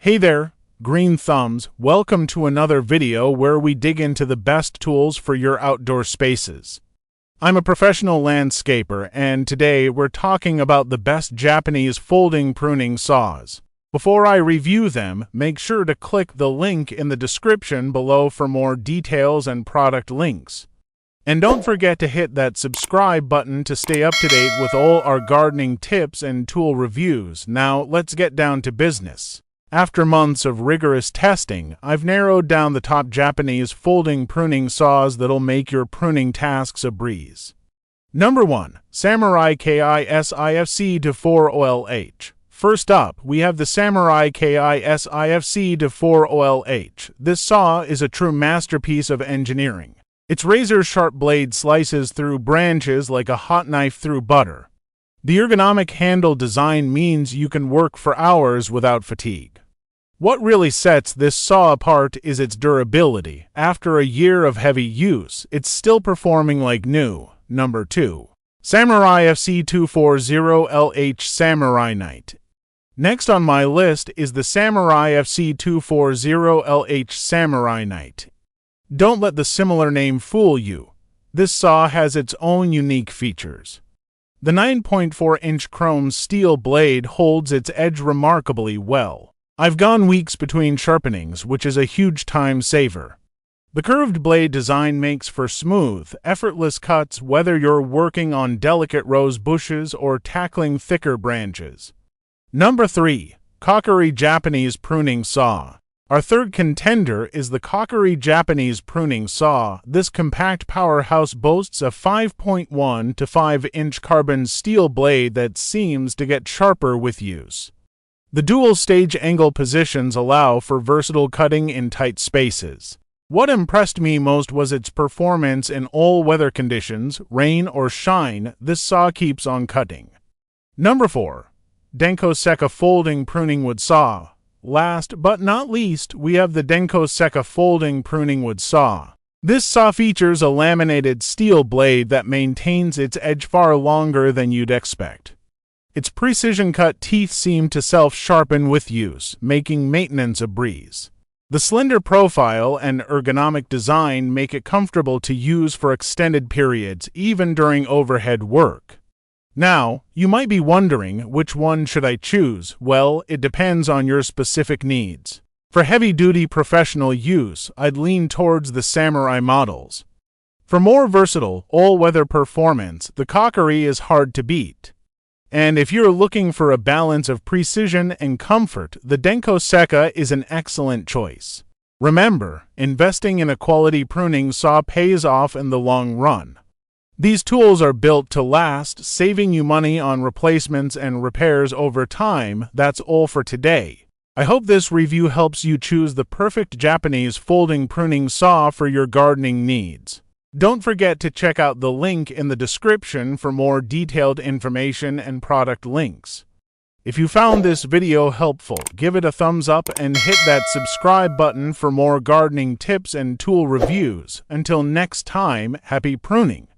Hey there, green thumbs. Welcome to another video where we dig into the best tools for your outdoor spaces. I'm a professional landscaper, and today we're talking about the best Japanese folding pruning saws. Before I review them, make sure to click the link in the description below for more details and product links. And don't forget to hit that subscribe button to stay up to date with all our gardening tips and tool reviews. Now, let's get down to business. After months of rigorous testing, I've narrowed down the top Japanese folding pruning saws that'll make your pruning tasks a breeze. Number 1. Samurai KISI FC 4OLH. First up, we have the Samurai KISI FC 4OLH. This saw is a true masterpiece of engineering. Its razor-sharp blade slices through branches like a hot knife through butter. The ergonomic handle design means you can work for hours without fatigue. What really sets this saw apart is its durability. After a year of heavy use, it's still performing like new. Number 2. Samurai FC 240LH Samurai Knight. Next on my list is the Samurai FC 240LH Samurai Knight. Don't let the similar name fool you. This saw has its own unique features. The 9.4-inch chrome steel blade holds its edge remarkably well. I've gone weeks between sharpenings, which is a huge time saver. The curved blade design makes for smooth, effortless cuts whether you're working on delicate rose bushes or tackling thicker branches. Number 3. KAKURI Japanese Pruning Saw. Our third contender is the KAKURI Japanese Pruning Saw. This compact powerhouse boasts a 5.1 to 5-inch carbon steel blade that seems to get sharper with use. The dual stage angle positions allow for versatile cutting in tight spaces. What impressed me most was its performance in all weather conditions, rain or shine. This saw keeps on cutting. Number 4. DENKO SEKKA Folding Pruning Wood Saw. Last but not least, we have the DENKO SEKKA Folding Pruning Wood Saw. This saw features a laminated steel blade that maintains its edge far longer than you'd expect. Its precision-cut teeth seem to self-sharpen with use, making maintenance a breeze. The slender profile and ergonomic design make it comfortable to use for extended periods, even during overhead work. Now, you might be wondering, which one should I choose? Well, it depends on your specific needs. For heavy-duty professional use, I'd lean towards the Samurai models. For more versatile, all-weather performance, the KAKURI is hard to beat. And if you're looking for a balance of precision and comfort, the DENKO SEKKA is an excellent choice. Remember, investing in a quality pruning saw pays off in the long run. These tools are built to last, saving you money on replacements and repairs over time. That's all for today. I hope this review helps you choose the perfect Japanese folding pruning saw for your gardening needs. Don't forget to check out the link in the description for more detailed information and product links. If you found this video helpful, give it a thumbs up and hit that subscribe button for more gardening tips and tool reviews. Until next time, happy pruning!